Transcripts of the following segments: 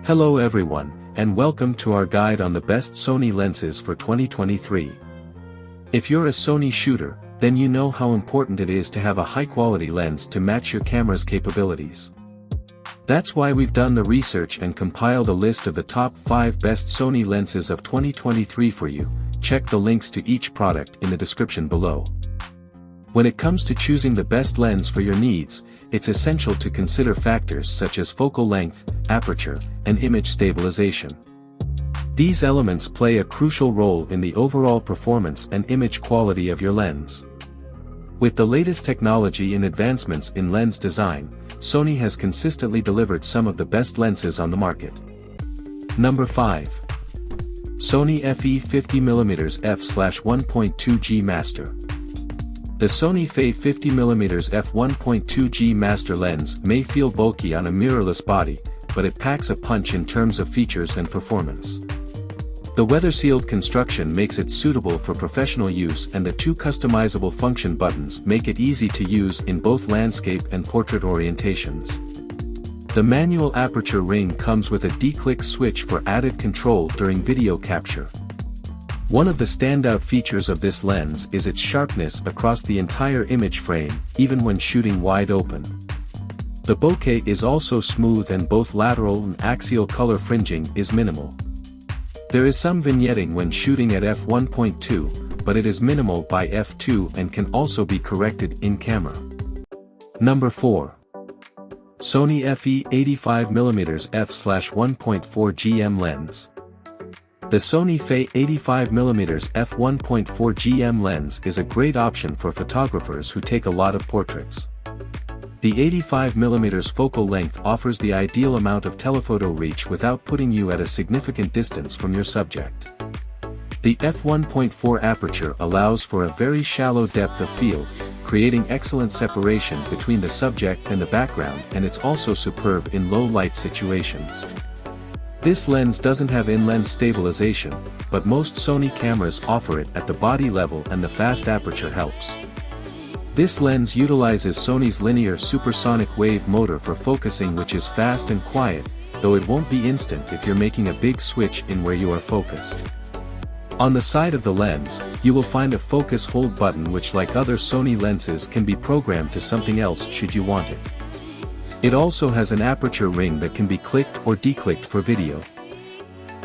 Hello everyone, and welcome to our guide on the best Sony lenses for 2023. If you're a Sony shooter, then you know how important it is to have a high-quality lens to match your camera's capabilities. That's why we've done the research and compiled a list of the top 5 best Sony lenses of 2023 for you. Check the links to each product in the description below. When it comes to choosing the best lens for your needs, it's essential to consider factors such as focal length, aperture, and image stabilization. These elements play a crucial role in the overall performance and image quality of your lens. With the latest technology and advancements in lens design, Sony has consistently delivered some of the best lenses on the market. Number 5. Sony FE 50mm f/1.2 G Master. The Sony FE 50mm f1.2 G Master lens may feel bulky on a mirrorless body, but it packs a punch in terms of features and performance. The weather-sealed construction makes it suitable for professional use, and the 2 customizable function buttons make it easy to use in both landscape and portrait orientations. The manual aperture ring comes with a D-click switch for added control during video capture. One of the standout features of this lens is its sharpness across the entire image frame, even when shooting wide open. The bokeh is also smooth, and both lateral and axial color fringing is minimal. There is some vignetting when shooting at f1.2, but it is minimal by f2 and can also be corrected in camera. Number 4. Sony FE 85mm f/1.4 GM lens. The Sony FE 85mm f1.4 GM lens is a great option for photographers who take a lot of portraits. The 85mm focal length offers the ideal amount of telephoto reach without putting you at a significant distance from your subject. The f1.4 aperture allows for a very shallow depth of field, creating excellent separation between the subject and the background, and it's also superb in low light situations. This lens doesn't have in-lens stabilization, but most Sony cameras offer it at the body level, and the fast aperture helps. This lens utilizes Sony's linear supersonic wave motor for focusing, which is fast and quiet, though it won't be instant if you're making a big switch in where you are focused. On the side of the lens, you will find a focus hold button, which, like other Sony lenses, can be programmed to something else should you want it. It also has an aperture ring that can be clicked or declicked for video.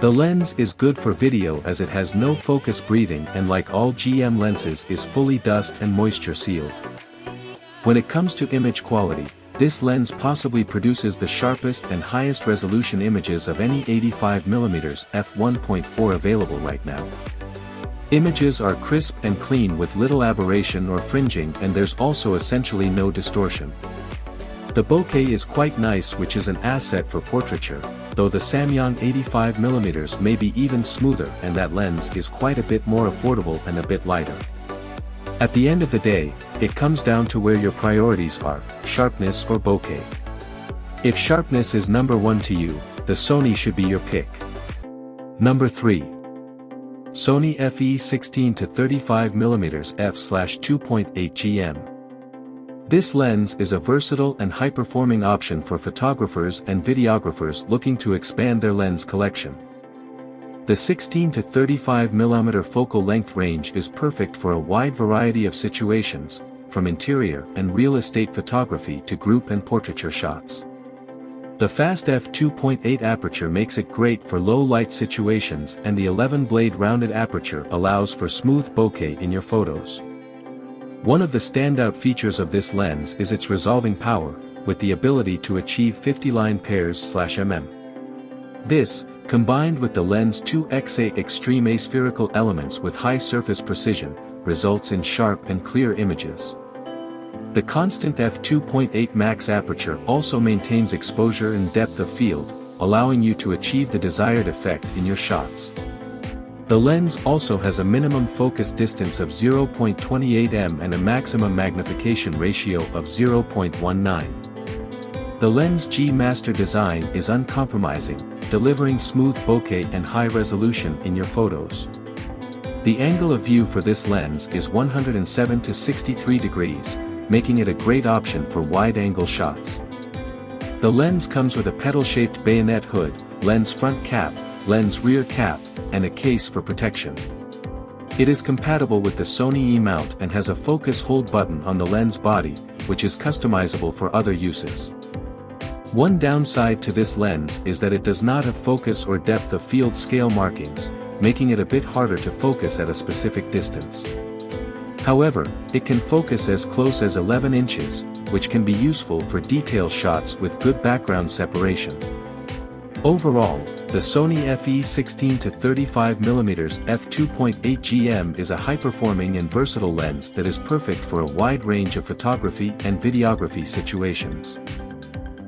The lens is good for video as it has no focus breathing, and like all GM lenses is fully dust and moisture sealed. When it comes to image quality, this lens possibly produces the sharpest and highest resolution images of any 85mm f1.4 available right now. Images are crisp and clean with little aberration or fringing, and there's also essentially no distortion. The bokeh is quite nice, which is an asset for portraiture, though the Samyang 85mm may be even smoother, and that lens is quite a bit more affordable and a bit lighter. At the end of the day, it comes down to where your priorities are, sharpness or bokeh. If sharpness is number 1 to you, the Sony should be your pick. Number 3. Sony FE 16-35mm f/2.8 GM. This lens is a versatile and high-performing option for photographers and videographers looking to expand their lens collection. The 16-35mm focal length range is perfect for a wide variety of situations, from interior and real estate photography to group and portraiture shots. The fast f2.8 aperture makes it great for low-light situations, and the 11-blade rounded aperture allows for smooth bokeh in your photos. One of the standout features of this lens is its resolving power, with the ability to achieve 50 line pairs/mm. This, combined with the lens' 2xa extreme aspherical elements with high surface precision, results in sharp and clear images. The constant f2.8 max aperture also maintains exposure and depth of field, allowing you to achieve the desired effect in your shots. The lens also has a minimum focus distance of 0.28 m and a maximum magnification ratio of 0.19. The lens G Master design is uncompromising, delivering smooth bokeh and high resolution in your photos. The angle of view for this lens is 107 to 63 degrees, making it a great option for wide-angle shots. The lens comes with a pedal-shaped bayonet hood, lens front cap, lens rear cap, and a case for protection. It is compatible with the Sony E-mount and has a focus hold button on the lens body, which is customizable for other uses. One downside to this lens is that it does not have focus or depth of field scale markings, making it a bit harder to focus at a specific distance. However, it can focus as close as 11 inches, which can be useful for detail shots with good background separation. Overall, the Sony FE 16-35mm f2.8 GM is a high-performing and versatile lens that is perfect for a wide range of photography and videography situations.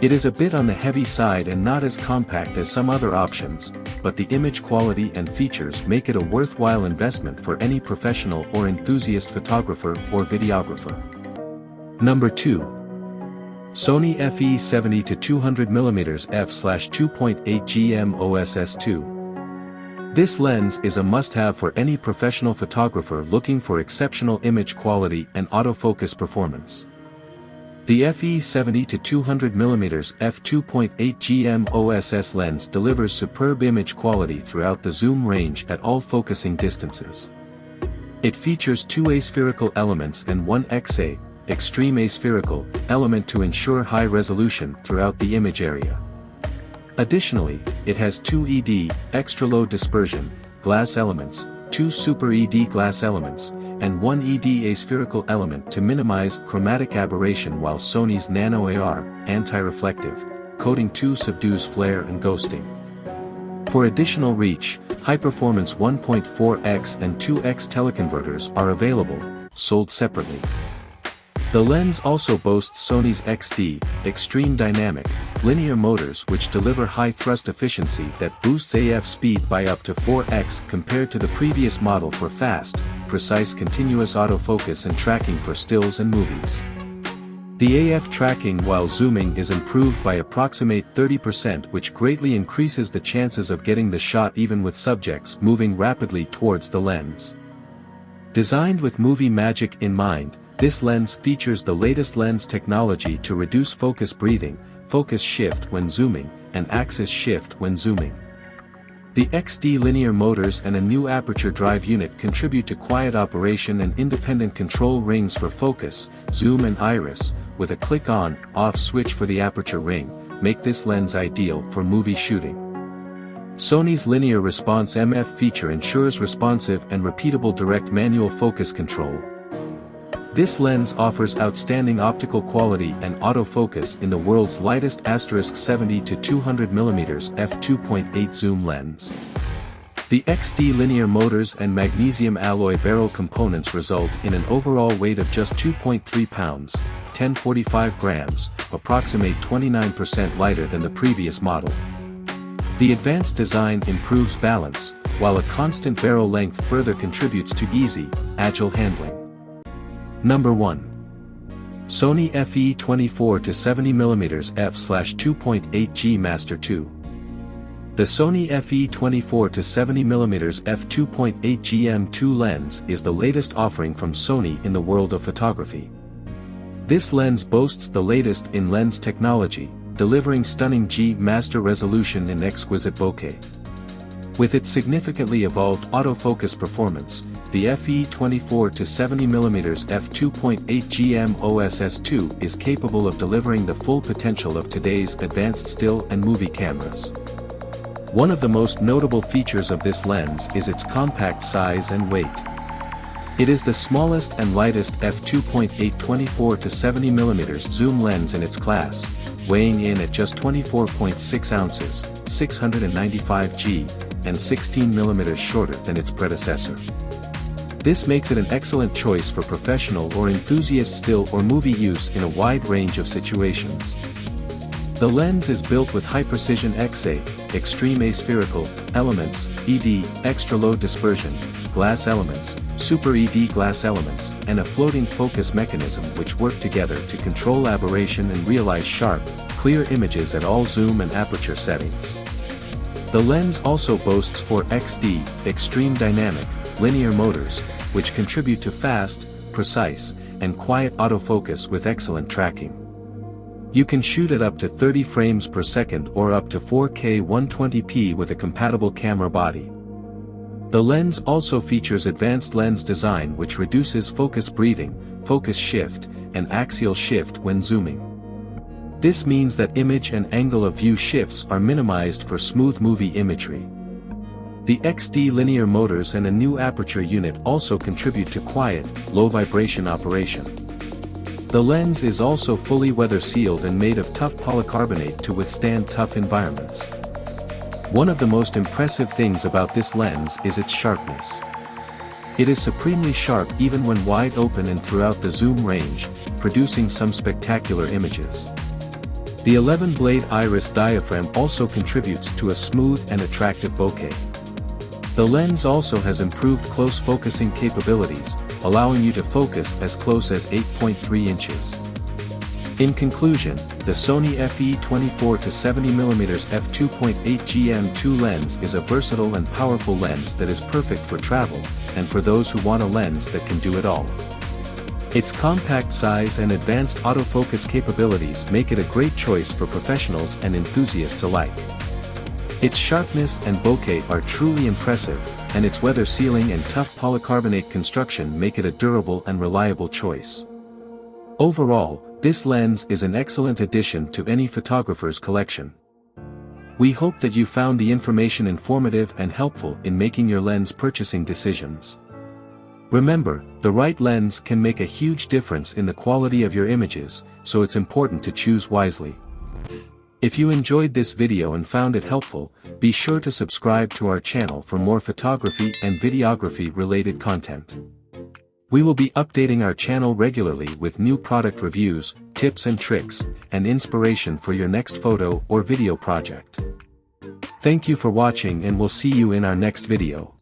It is a bit on the heavy side and not as compact as some other options, but the image quality and features make it a worthwhile investment for any professional or enthusiast photographer or videographer. Number 2. Sony FE 70-200mm f/2.8 GM OSS II. This lens is a must-have for any professional photographer looking for exceptional image quality and autofocus performance. The FE 70-200mm f2.8 GM OSS lens delivers superb image quality throughout the zoom range at all focusing distances. It features two aspherical elements and one XA, extreme aspherical, element to ensure high resolution throughout the image area. Additionally, it has two ED, extra low dispersion, glass elements, two super ED glass elements, and one ED aspherical element to minimize chromatic aberration, while Sony's Nano AR, anti-reflective, coating 2 subdues flare and ghosting. For additional reach, high-performance 1.4x and 2x teleconverters are available, sold separately. The lens also boasts Sony's XD, Extreme Dynamic, linear motors which deliver high thrust efficiency that boosts AF speed by up to 4x compared to the previous model for fast, precise continuous autofocus and tracking for stills and movies. The AF tracking while zooming is improved by approximate 30%, which greatly increases the chances of getting the shot even with subjects moving rapidly towards the lens. Designed with movie magic in mind, this lens features the latest lens technology to reduce focus breathing, focus shift when zooming, and axis shift when zooming. The XD linear motors and a new aperture drive unit contribute to quiet operation and independent control rings for focus, zoom and iris, with a click on/off switch for the aperture ring, make this lens ideal for movie shooting. Sony's linear response MF feature ensures responsive and repeatable direct manual focus control. This lens offers outstanding optical quality and autofocus in the world's lightest *70-200mm f2.8 zoom lens. The XD linear motors and magnesium alloy barrel components result in an overall weight of just 2.3 pounds, 1045 grams, approximate 29% lighter than the previous model. The advanced design improves balance, while a constant barrel length further contributes to easy, agile handling. Number 1. Sony FE 24-70mm f/2.8 G Master II. The Sony FE 24-70mm f2.8 GM2 lens is the latest offering from Sony in the world of photography. This lens boasts the latest in lens technology, delivering stunning G Master resolution and exquisite bokeh. With its significantly evolved autofocus performance, the FE 24-70mm f2.8 GM OSS II is capable of delivering the full potential of today's advanced still and movie cameras. One of the most notable features of this lens is its compact size and weight. It is the smallest and lightest f2.8 24-70mm zoom lens in its class, weighing in at just 24.6 ounces, 695 G, and 16mm shorter than its predecessor. This makes it an excellent choice for professional or enthusiast still or movie use in a wide range of situations. The lens is built with high-precision XA, extreme aspherical, elements, ED, extra low dispersion, glass elements, super ED glass elements, and a floating focus mechanism which work together to control aberration and realize sharp, clear images at all zoom and aperture settings. The lens also boasts 4 XD, extreme dynamic, linear motors, which contribute to fast, precise, and quiet autofocus with excellent tracking. You can shoot at up to 30 frames per second or up to 4K 120p with a compatible camera body. The lens also features advanced lens design which reduces focus breathing, focus shift, and axial shift when zooming. This means that image and angle of view shifts are minimized for smooth movie imagery. The XD linear motors and a new aperture unit also contribute to quiet, low-vibration operation. The lens is also fully weather-sealed and made of tough polycarbonate to withstand tough environments. One of the most impressive things about this lens is its sharpness. It is supremely sharp even when wide open and throughout the zoom range, producing some spectacular images. The 11-blade iris diaphragm also contributes to a smooth and attractive bokeh. The lens also has improved close focusing capabilities, allowing you to focus as close as 8.3 inches. In conclusion, the Sony FE 24-70mm f2.8 GM2 lens is a versatile and powerful lens that is perfect for travel, and for those who want a lens that can do it all. Its compact size and advanced autofocus capabilities make it a great choice for professionals and enthusiasts alike. Its sharpness and bokeh are truly impressive, and its weather sealing and tough polycarbonate construction make it a durable and reliable choice. Overall, this lens is an excellent addition to any photographer's collection. We hope that you found the information informative and helpful in making your lens purchasing decisions. Remember, the right lens can make a huge difference in the quality of your images, so it's important to choose wisely. If you enjoyed this video and found it helpful, be sure to subscribe to our channel for more photography and videography related content. We will be updating our channel regularly with new product reviews, tips and tricks, and inspiration for your next photo or video project. Thank you for watching and we'll see you in our next video.